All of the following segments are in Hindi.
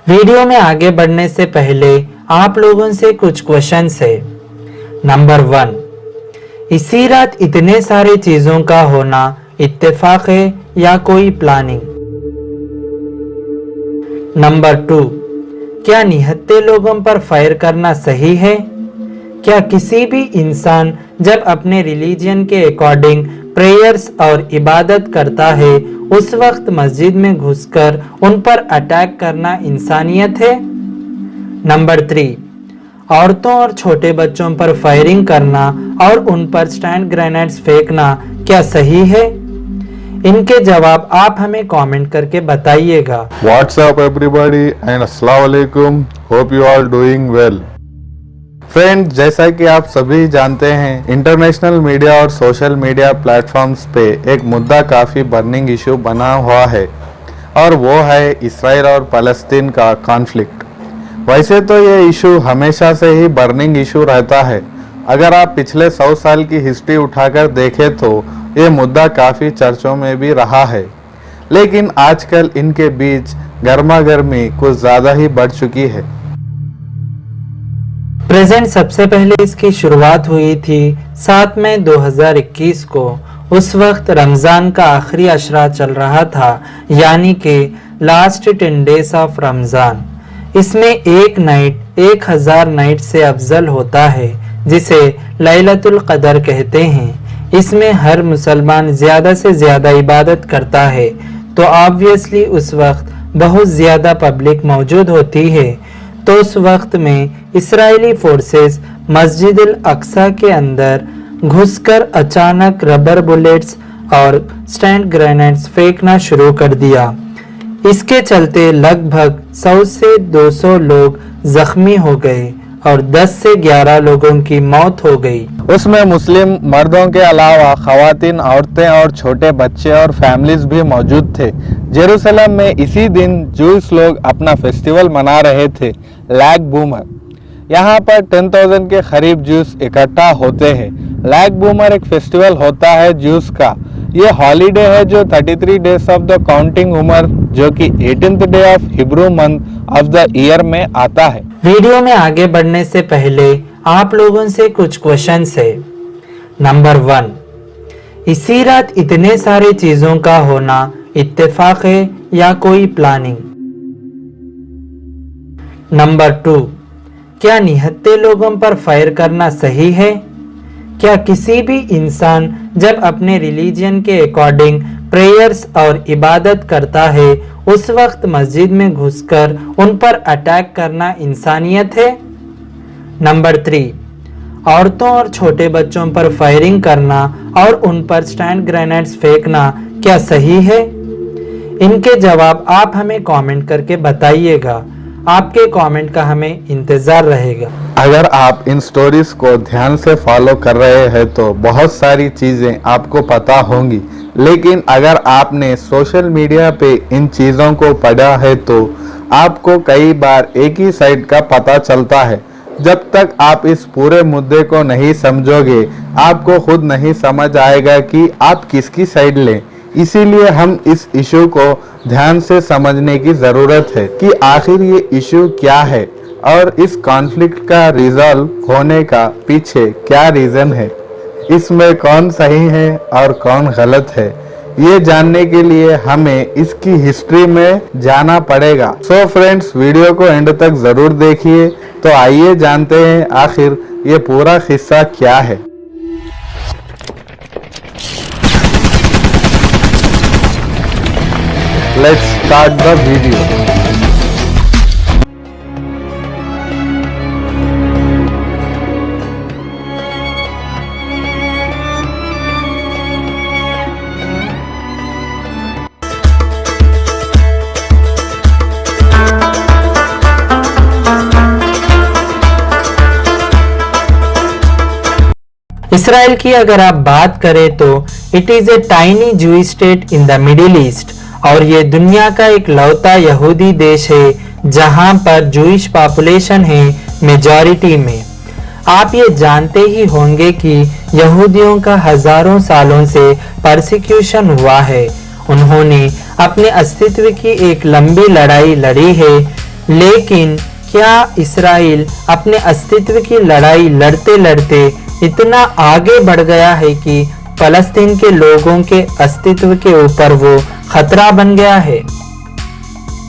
वीडियो में आगे बढ़ने से पहले आप लोगों से कुछ क्वेश्चंस है। नंबर 1, इसी रात इतने सारे चीजों का होना इत्तेफाक है या कोई प्लानिंग? नंबर 2, क्या निहत्थे लोगों पर फायर करना सही है? क्या किसी भी इंसान जब अपने रिलीजन के अकॉर्डिंग प्रेयर्स और इबादत करता है उस वक्त मस्जिद में घुसकर उन पर अटैक करना इंसानियत है? नंबर 3, औरतों और छोटे बच्चों पर फायरिंग करना और उन पर स्टैंड ग्रेनेड्स फेंकना क्या सही है? इनके जवाब आप हमें कमेंट करके बताइएगा। व्हाट्सअप एवरीबॉडी एंड अस्सलाम वालेकुम, hope you are doing well. Friends, जैसा कि आप सभी जानते हैं, इंटरनेशनल मीडिया और सोशल मीडिया प्लेटफॉर्म्स पे एक मुद्दा काफ़ी बर्निंग इशू बना हुआ है और वो है इसराइल और फ़लस्तीन का कॉन्फ्लिक्ट। वैसे तो ये इशू हमेशा से ही बर्निंग इशू रहता है। अगर आप पिछले 100 साल की हिस्ट्री उठाकर देखें तो ये मुद्दा काफ़ी चर्चों में भी रहा है, लेकिन आजकल इनके बीच गर्मा गर्मी कुछ ज़्यादा ही बढ़ चुकी है। प्रेजेंट सबसे पहले इसकी शुरुआत हुई थी 7 मई 2021 को। उस वक्त रमज़ान का आखिरी अशरा चल रहा था, यानी कि लास्ट 10 डेज ऑफ रमज़ान। इसमें एक नाइट 1000 नाइट से अफजल होता है, जिसे लैलतुल क़दर कहते हैं। इसमें हर मुसलमान ज़्यादा से ज़्यादा इबादत करता है, तो ऑब्वियसली उस वक्त बहुत ज़्यादा पब्लिक मौजूद होती है। तो उस वक्त में इस्राएली फोर्सेस मस्जिद अल अक्सा के अंदर घुसकर अचानक रबर बुलेट्स और स्टैंड ग्रेनेड्स फेंकना शुरू कर दिया। इसके चलते लगभग 100 से 200 लोग जख्मी हो गए और 10 से 11 लोगों की मौत हो गई। उसमें मुस्लिम मर्दों के अलावा खवातीन, औरतें और छोटे बच्चे और फैमिलीज भी मौजूद थे। जेरूसलम में इसी दिन जूस लोग अपना फेस्टिवल मना रहे थे, लैग बूमर। यहाँ पर 10,000 के करीब जूस इकट्ठा होते हैं। लैग बूमर एक फेस्टिवल होता है जूस का। ये हॉलीडे है जो 33 days of the counting Omer, जो कि 18th day of Hebrew month of the year में आता है। वीडियो में आगे बढ़ने से पहले आप लोगों से कुछ क्वेश्चंस है। नंबर 1, इसी रात इतने सारे चीजों का होना इत्तेफाक है या कोई प्लानिंग? नंबर 2, क्या निहत्थे लोगों पर फायर करना सही है? क्या किसी भी इंसान जब अपने रिलीजन के अकॉर्डिंग प्रेयर्स और इबादत करता है उस वक्त मस्जिद में घुसकर उन पर अटैक करना इंसानियत है? नंबर 3, औरतों और छोटे बच्चों पर फायरिंग करना और उन पर स्टैंड ग्रेनेड्स फेंकना क्या सही है? इनके जवाब आप हमें कमेंट करके बताइएगा। आपके कमेंट का हमें इंतजार रहेगा। अगर आप इन स्टोरीज को ध्यान से फॉलो कर रहे हैं तो बहुत सारी चीज़ें आपको पता होंगी, लेकिन अगर आपने सोशल मीडिया पे इन चीज़ों को पढ़ा है तो आपको कई बार एक ही साइड का पता चलता है। जब तक आप इस पूरे मुद्दे को नहीं समझोगे, आपको खुद नहीं समझ आएगा कि आप किसकी साइड लें। इसीलिए हम इस इशू को ध्यान से समझने की ज़रूरत है कि आखिर ये इशू क्या है और इस कॉन्फ्लिक्ट का रिजॉल्व होने का पीछे क्या रीज़न है, इसमें कौन सही है और कौन गलत है। ये जानने के लिए हमें इसकी हिस्ट्री में जाना पड़ेगा। सो फ्रेंड्स, वीडियो को एंड तक ज़रूर देखिए। तो आइए जानते हैं आखिर ये पूरा किस्सा क्या है। Let's start the video. Israel की अगर आप बात करें तो it is a tiny Jewish state in the middle east और ये दुनिया का एक लौता यहूदी देश है जहां पर जूइश पॉपुलेशन है मेजॉरिटी में। आप ये जानते ही होंगे कि यहूदियों का हजारों सालों से परसिक्यूशन हुआ है। उन्होंने अपने अस्तित्व की एक लंबी लड़ाई लड़ी है, लेकिन क्या इसराइल अपने अस्तित्व की लड़ाई लड़ते लड़ते इतना आगे बढ़ गया है कि फलस्तीन के लोगों के अस्तित्व के ऊपर वो खतरा बन गया है?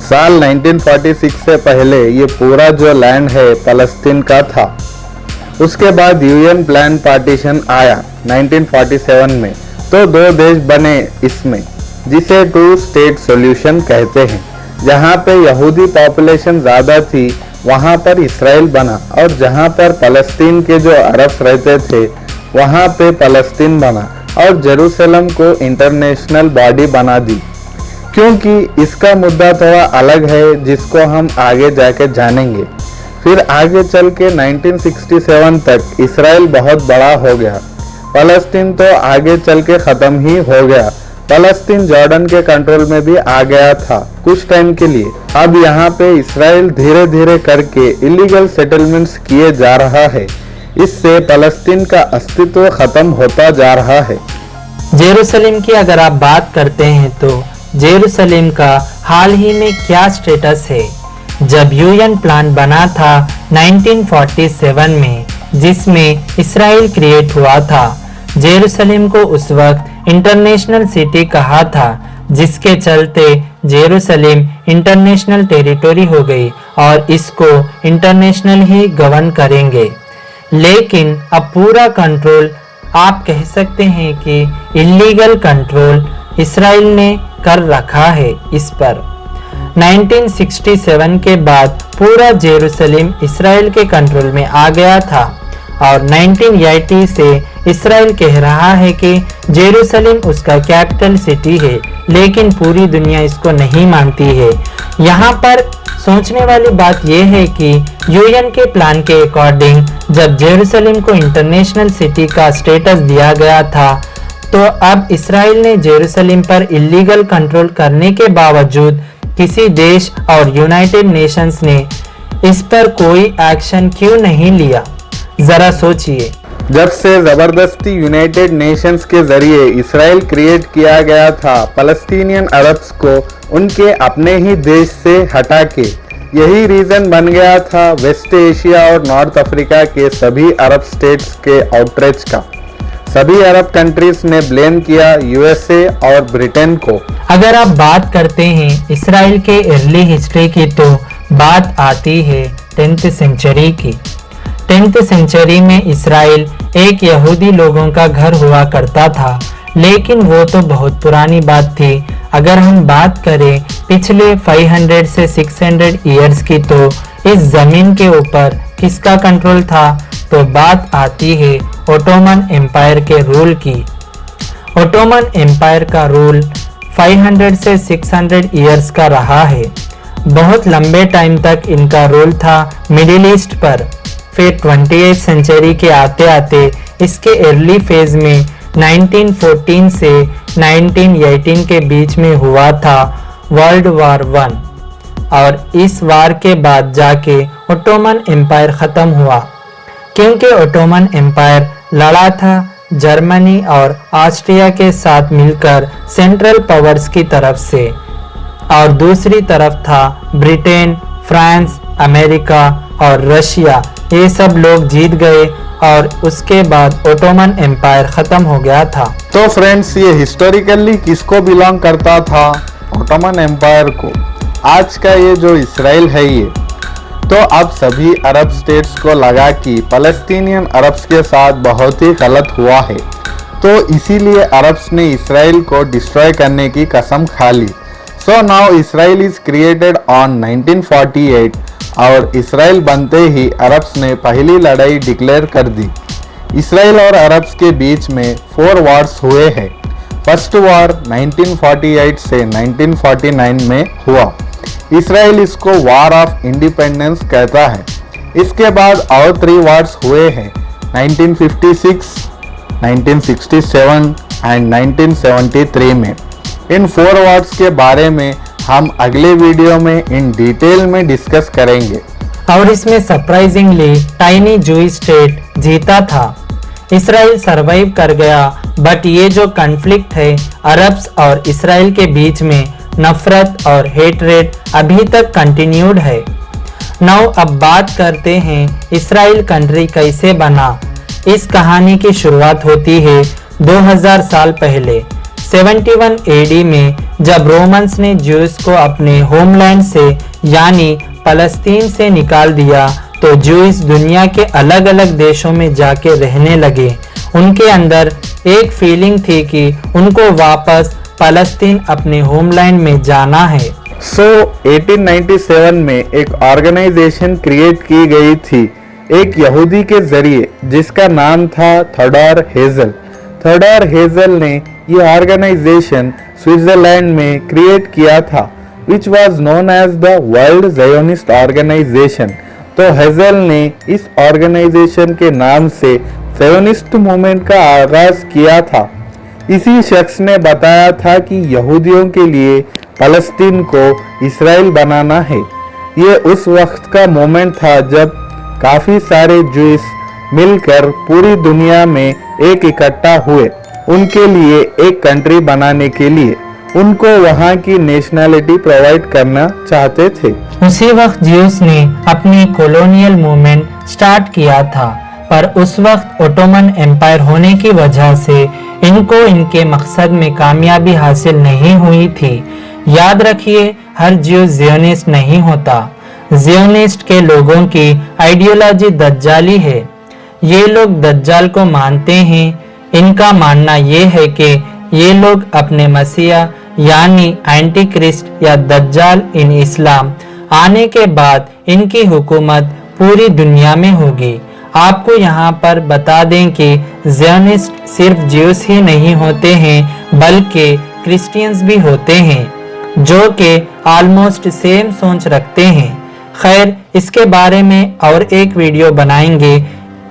साल 1946 से पहले ये पूरा जो लैंड है फलस्तीन का था। उसके बाद यूएन प्लान पार्टीशन आया 1947 में, तो दो देश बने इसमें, जिसे टू स्टेट सॉल्यूशन कहते हैं। जहाँ पे यहूदी पॉपुलेशन ज़्यादा थी वहाँ पर इसराइल बना और जहाँ पर फलस्तीन के जो अरब्स रहते थे वहाँ पे फलस्तीन बना और जेरूसलम को इंटरनेशनल बॉडी बना दी। क्योंकि इसका मुद्दा थोड़ा अलग है जिसको हम आगे जाके जानेंगे। फिर आगे चल के 1967 तक इसराइल बहुत बड़ा हो गया। फलस्तीन तो आगे चल के ख़त्म ही हो गया। फलस्तीन जॉर्डन के कंट्रोल में भी आ गया था कुछ टाइम के लिए। अब यहाँ पे इसराइल धीरे धीरे करके इलीगल सेटलमेंट्स किए जा रहा है। इससे फलस्तीन का अस्तित्व खत्म होता जा रहा है। जेरूसलम की अगर आप बात करते हैं तो जेरूसलम का हाल ही में क्या स्टेटस है? जब यूएन प्लान बना था 1947 में, जिसमें इसराइल क्रिएट हुआ था, जेरूसलम को उस वक्त इंटरनेशनल सिटी कहा था, जिसके चलते जेरूसलम इंटरनेशनल टेरिटरी हो गई और इसको इंटरनेशनल ही गवर्न करेंगे। लेकिन अब पूरा कंट्रोल आप कह सकते हैं कि इलीगल कंट्रोल इसराइल ने कर रखा है इस पर। 1967 के बाद पूरा जेरूसलम इसराइल के कंट्रोल में आ गया था और 1980 से इसराइल कह रहा है कि जेरूसलम उसका कैपिटल सिटी है, लेकिन पूरी दुनिया इसको नहीं मानती है। यहाँ पर सोचने वाली बात यह है कि यूएन के प्लान के अकॉर्डिंग जब जेरूसलम को इंटरनेशनल सिटी का स्टेटस दिया गया था, तो अब इसराइल ने जेरूसलम पर इलीगल कंट्रोल करने के बावजूद किसी देश और यूनाइटेड नेशंस ने इस पर कोई एक्शन क्यों नहीं लिया? जरा सोचिए। जब से जबरदस्ती यूनाइटेड नेशंस के जरिए इसराइल क्रिएट किया गया था, फलस्तीनियन अरब्स को उनके अपने ही देश से हटा के, यही रीजन बन गया था वेस्ट एशिया और नॉर्थ अफ्रीका के सभी अरब स्टेट्स के आउटरीच का। सभी अरब कंट्रीज ने ब्लेम किया यूएसए और ब्रिटेन को। अगर आप बात करते हैं इसराइल के अर्ली हिस्ट्री की, तो बात आती है 10th सेंचुरी की। 10th सेंचुरी में इसराइल एक यहूदी लोगों का घर हुआ करता था, लेकिन वो तो बहुत पुरानी बात थी। अगर हम बात करें पिछले 500 से 600 ईयर्स की, तो इस जमीन के ऊपर किसका कंट्रोल था? तो बात आती है ओटोमन एम्पायर के रूल की। ओटोमन एम्पायर का रूल 500 से 600 ईयर्स का रहा है। बहुत लंबे टाइम तक इनका रूल था मिडिल ईस्ट पर। फिर 28th सेंचुरी के आते आते इसके अर्ली फेज में 1914 से 1918 के बीच में हुआ था वर्ल्ड वार 1, और इस वार के बाद जाके ओटोमन एम्पायर ख़त्म हुआ, क्योंकि ओटोमन एम्पायर लड़ा था जर्मनी और ऑस्ट्रिया के साथ मिलकर सेंट्रल पावर्स की तरफ से, और दूसरी तरफ था ब्रिटेन, फ्रांस, अमेरिका और रशिया। ये सब लोग जीत गए और उसके बाद ओटोमन एम्पायर ख़त्म हो गया था। तो फ्रेंड्स, ये हिस्टोरिकली किसको बिलोंग करता था? ओटोमन एम्पायर को। आज का ये जो इसराइल है, ये तो अब सभी अरब स्टेट्स को लगा कि फलस्तीनियन अरब्स के साथ बहुत ही गलत हुआ है, तो इसीलिए अरब्स ने इसराइल को डिस्ट्रॉय करने की कसम खा ली। So now Israel is created on 1948 और इसराइल बनते ही अरब्स ने पहली लड़ाई डिक्लेयर कर दी। इसराइल और अरब्स के बीच में 4 वार्स हुए हैं। फर्स्ट वार 1948 से 1949 में हुआ। इसराइल इसको वार ऑफ इंडिपेंडेंस कहता है। इसके बाद और 3 वार्स हुए हैं 1956, 1967 एंड 1973 में। इन 4 वॉर्स के बारे में हम अगले वीडियो में इन डिटेल में डिस्कस करेंगे। और इसमें सरप्राइजिंगली टाइनी जूइश स्टेट जीता था। इसराइल सरवाइव कर गया, बट ये जो कॉन्फ्लिक्ट है अरब्स और इसराइल के बीच में, नफरत और हेटरेट अभी तक कंटिन्यूड है। नाउ अब बात करते हैं इसराइल कंट्री कैसे बना। इस कहानी की शुरुआत होती है 2000 साल पहले 71 एडी में, जब रोमन्स ने ज्यूस को अपने होमलैंड से यानी फलस्तीन से निकाल दिया तो ज्यूस दुनिया के अलग अलग देशों में जाके रहने लगे। उनके अंदर एक फीलिंग थी कि उनको वापस फलस्तीन अपने होमलैंड में जाना है। 1897 में एक ऑर्गेनाइजेशन क्रिएट की गई थी एक यहूदी के जरिए, जिसका नाम था थोडोर हेजल। थोडोर हेजल ने ये ऑर्गेनाइजेशन स्विट्जरलैंड में क्रिएट किया था, which was known as the world Zionist organization. तो हेजल ने इस ऑर्गेनाइजेशन के नाम से ज़ायोनिस्ट मूवमेंट का आगाज किया था। इसी शख्स ने बताया था कि यहूदियों के लिए फलस्तीन को इसराइल बनाना है। ये उस वक्त का मोमेंट था जब काफ़ी सारे ज्यूस मिलकर पूरी दुनिया में एक इकट्ठा हुए, उनके लिए एक कंट्री बनाने के लिए। उनको वहाँ की नेशनैलिटी प्रोवाइड करना चाहते थे। उसी वक्त ज्यूस ने अपनी कॉलोनियल मूवमेंट स्टार्ट किया था, पर उस वक्त ओटोमन एम्पायर होने की वजह से इनको इनके मकसद में कामयाबी हासिल नहीं हुई थी। याद रखिए, हर ज्यू ज़ियोनिस्ट नहीं होता। ज़ियोनिस्ट के लोगों की आइडियोलॉजी दज्जाली है। ये लोग दज्जाल को मानते हैं। इनका मानना ये है कि ये लोग अपने मसीहा यानी एंटी क्रिस्ट या दज्जाल इन इस्लाम आने के बाद इनकी हुकूमत पूरी दुनिया में होगी। आपको यहाँ पर बता दें कि ज़ियोनिस्ट सिर्फ ज्यूस ही नहीं होते हैं, बल्कि क्रिश्चियंस भी होते हैं जो कि ऑलमोस्ट सेम सोच रखते हैं। खैर, इसके बारे में और एक वीडियो बनाएंगे।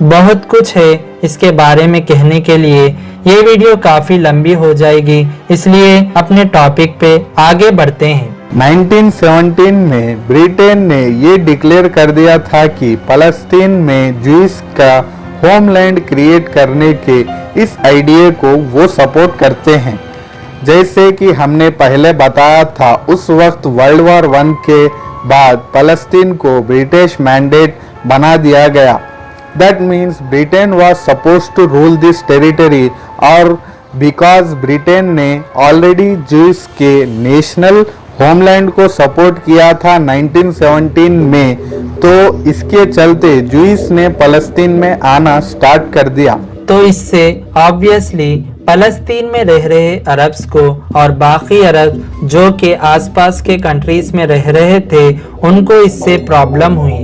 बहुत कुछ है इसके बारे में कहने के लिए, ये वीडियो काफ़ी लंबी हो जाएगी, इसलिए अपने टॉपिक पे आगे बढ़ते हैं। 1917 में ब्रिटेन ने ये डिक्लेयर कर दिया था कि फलस्तीन में ज्यूस का होमलैंड क्रिएट करने के इस आइडिया को वो सपोर्ट करते हैं। जैसे कि हमने पहले बताया था, उस वक्त वर्ल्ड वॉर 1 के बाद फलस्तीन को ब्रिटिश मैंडेट बना दिया गया। That means Britain was supposed to rule this territory, और because ब्रिटेन ने ऑलरेडी ज्यूस के नेशनल होमलैंड को सपोर्ट किया था 1917 में, तो इसके चलते ज्यूस ने फलस्तीन में आना स्टार्ट कर दिया। तो इससे ऑब्वियसली फलस्तीन में रह रहे अरब्स को और बाकी अरब जो कि आसपास के कंट्रीज में रह रहे थे, उनको इससे प्रॉब्लम हुई,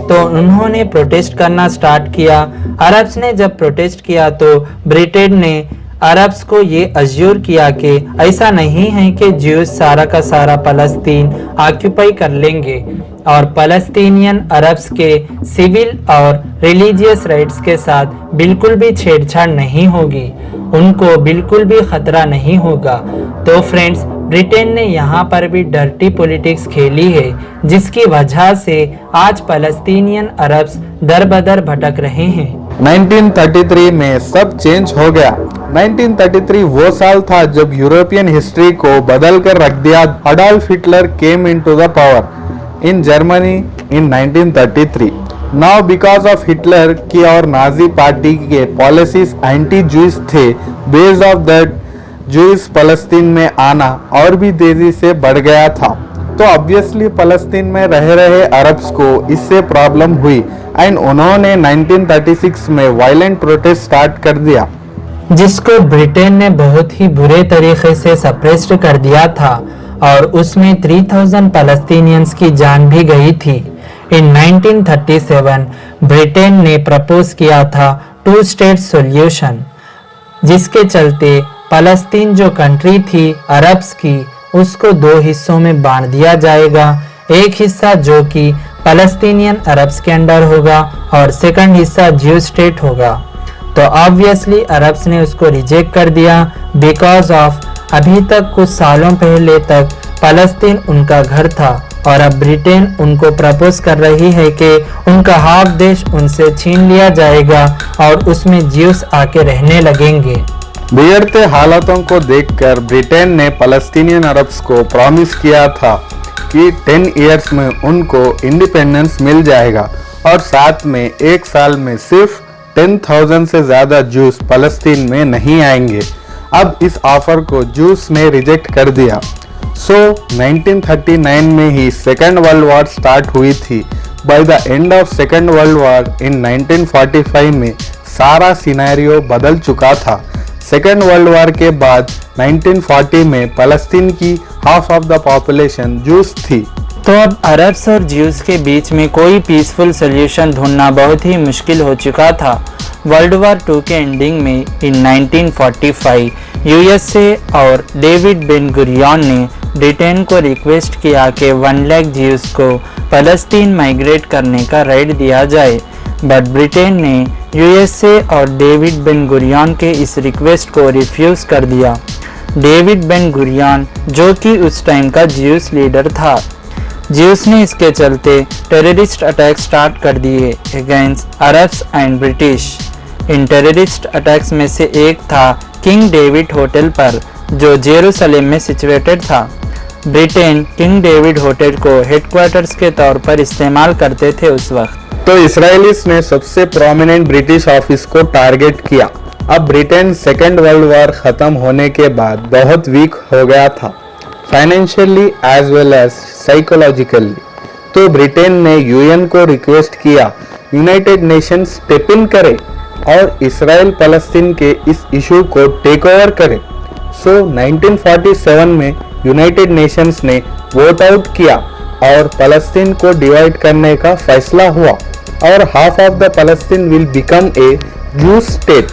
तो उन्होंने प्रोटेस्ट करना स्टार्ट किया। अरब्स ने जब प्रोटेस्ट किया तो ब्रिटेन ने अरब्स को ये अज्यूर किया कि ऐसा नहीं है कि ज्यूस सारा का सारा फलस्तीन ऑक्यूपाई कर लेंगे और फलस्तीनियन अरब्स के सिविल और रिलीजियस राइट्स के साथ बिल्कुल भी छेड़छाड़ नहीं होगी, उनको बिल्कुल भी खतरा नहीं होगा। तो फ्रेंड्स, ब्रिटेन ने यहाँ पर भी डर्टी पॉलिटिक्स खेली है, जिसकी वजह से आज फलस्तीनियन अरब्स दर बदर भटक रहे हैं। 1933 में सब चेंज हो गया। 1933 वो साल था जब यूरोपियन हिस्ट्री को बदल कर रख दिया। Adolf Hitler came into the power in Germany in 1933। Now because of Hitler की और नाजी पार्टी के पॉलिसीज एंटी ज्यूस थे, बेस्ड ऑफ दैट ज्यूस फलस्तीन में आना और भी तेजी से बढ़ गया था। तो ऑब्वियसली फलस्तीन में रह रहे अरब्स को इससे प्रॉब्लम हुई एंड उन्होंने 1936 में वायलेंट प्रोटेस्ट स्टार्ट कर दिया, जिसको ब्रिटेन ने बहुत ही बुरे तरीके से सप्रेस्ड कर दिया था और उसमें 3000 फलस्तीनियंस की जान भी गई थी। इन 1937 ब्रिटेन ने प्रपोज किया था 2 स्टेट सॉल्यूशन, जिसके चलते फलस्तीन जो कंट्री थी अरब्स की, उसको 2 हिस्सों में बांट दिया जाएगा। एक हिस्सा जो कि फलस्तीनियन अरब्स के अंडर होगा और सेकंड हिस्सा ज्यू स्टेट होगा। तो ऑब्वियसली अरब्स ने उसको रिजेक्ट कर दिया बिकॉज ऑफ अभी तक कुछ सालों पहले तक फ़लस्तीन उनका घर था और अब ब्रिटेन उनको प्रपोज कर रही है कि उनका हाफ देश उनसे छीन लिया जाएगा और उसमें ज्यूस आके रहने लगेंगे। बिगड़ते हालातों को देखकर ब्रिटेन ने फ़लस्तीनियन अरब्स को प्रॉमिस किया था कि 10 इयर्स में उनको इंडिपेंडेंस मिल जाएगा और साथ में एक साल में सिर्फ 10,000 से ज़्यादा जूस फ़लस्तीन में नहीं आएंगे। अब इस ऑफर को जूस ने रिजेक्ट कर दिया। 1939 में ही सेकेंड वर्ल्ड वॉर स्टार्ट हुई थी। By the end of second world war in 1945 में सारा सिनेरियो बदल चुका था। सेकेंड वर्ल्ड वॉर के बाद 1940 में फ़लस्तीन की half of the population juice थी। तो अब अरब्स और ज्यूस के बीच में कोई पीसफुल सल्यूशन ढूंढना बहुत ही मुश्किल हो चुका था। वर्ल्ड वॉर 2 के एंडिंग में इन 1945 यूएसए और डेविड बेन गुरियन ने ब्रिटेन को रिक्वेस्ट किया कि 1 लाख ज्यूस को फ़लस्तीन माइग्रेट करने का राइट दिया जाए, बट ब्रिटेन ने यूएसए और डेविड बेन गुरियन के इस रिक्वेस्ट को रिफ्यूज़ कर दिया। डेविड बेन गुरियन जो कि उस टाइम का ज्यूस लीडर था, ज्यूस ने इसके चलते टेररिस्ट अटैक स्टार्ट कर दिए against Arabs and British. In terrorist attacks में से एक था किंग डेविड होटल पर जो जेरूसलम में सिचुएटेड था। ब्रिटेन किंग डेविड होटल को हेडक्वार्टर्स के तौर पर इस्तेमाल करते थे उस वक्त। तो इसराइलीस ने सबसे प्रोमिनेंट ब्रिटिश ऑफिस को टारगेट किया। अब ब्रिटेन सेकेंड वर्ल्ड वॉर खत्म होने के बाद बहुत वीक हो गया था, financially as well as psychologically. तो ब्रिटेन ने यूएन को रिक्वेस्ट किया यूनाइटेड नेशंस स्टेप इन करे और इसराइल फ़लस्तीन के इस इशू को टेक ओवर करे। 1947 में यूनाइटेड नेशंस ने वोट आउट किया और फ़लस्तीन को डिवाइड करने का फैसला हुआ और half of the Palestine will become a Jews state.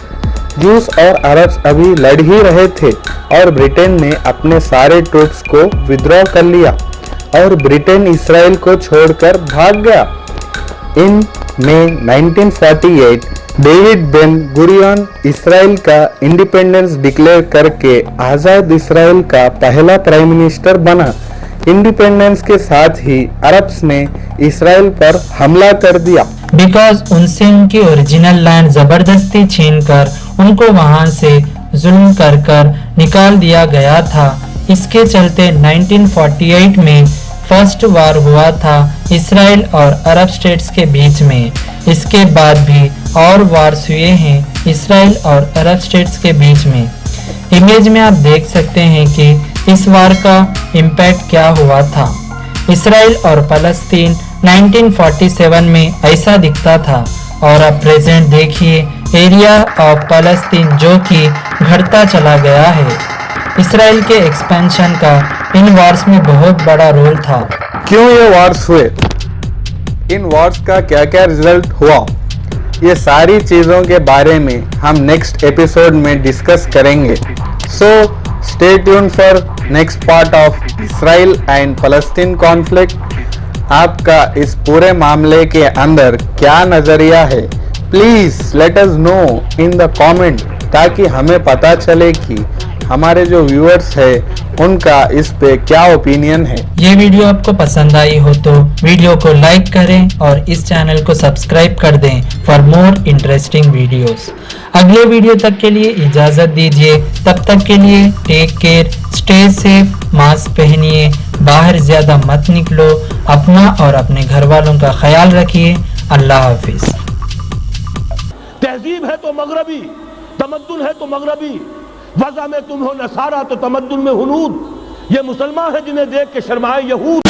Juice और अरब्स अभी लड़ ही रहे थे और ब्रिटेन ने अपने सारे ट्रूप्स को विद्रॉ कर लिया और ब्रिटेन इसराइल को छोड़कर भाग गया। इन मई 1948 डेविड बेन गुरियन इसराइल का इंडिपेंडेंस डिक्लेयर करके आज़ाद इसराइल का पहला प्राइम मिनिस्टर बना। इंडिपेंडेंस के साथ ही अरब्स ने इसराइल पर हमला कर दिया बिकॉज उनसे उनकी ओरिजिनल लैंड जबरदस्ती छीनकर उनको वहां से जुल्म कर निकाल दिया गया था। इसके चलते 1948 में फर्स्ट वार हुआ था इसराइल और अरब स्टेट्स के बीच में। इसके बाद भी और वार्स हुए हैं इसराइल और अरब स्टेट्स के बीच में। इमेज में आप देख सकते हैं कि इस वार का इम्पैक्ट क्या हुआ था। इसराइल और फ़लस्तीन 1947 में ऐसा दिखता था और अब प्रेजेंट देखिए एरिया ऑफ फ़लस्तीन जो कि घटता चला गया है। इसराइल के एक्सपेंशन का इन वॉर्स में बहुत बड़ा रोल था। क्यों ये वॉर्स हुए, इन वॉर्स का क्या क्या रिजल्ट हुआ, ये सारी चीज़ों के बारे में हम नेक्स्ट एपिसोड में डिस्कस करेंगे। So stay tune for next part of Israel and Palestine conflict. आपका इस पूरे मामले के अंदर क्या नज़रिया है, please let us know in the comment, ताकि हमें पता चले कि हमारे जो व्यूअर्स है उनका इस पे क्या ओपिनियन है। ये वीडियो आपको पसंद आई हो तो वीडियो को लाइक करें और इस चैनल को सब्सक्राइब कर दें फॉर मोर इंटरेस्टिंग वीडियोस। अगले वीडियो तक के लिए इजाजत दीजिए, तब तक के लिए take care, stay safe, mask पहनिए, बाहर ज्यादा मत निकलो, अपना और अपने घर वालों का ख्याल रखिए। अल्लाह हाफिज। तहजीब है तो मगरबी, तमद्दुन है तो मगरबी, वज़ा में तुम हो नसारा तो तमद्दुन में हुनूद। ये मुसलमान है जिन्हें देख के शर्माए यहूद।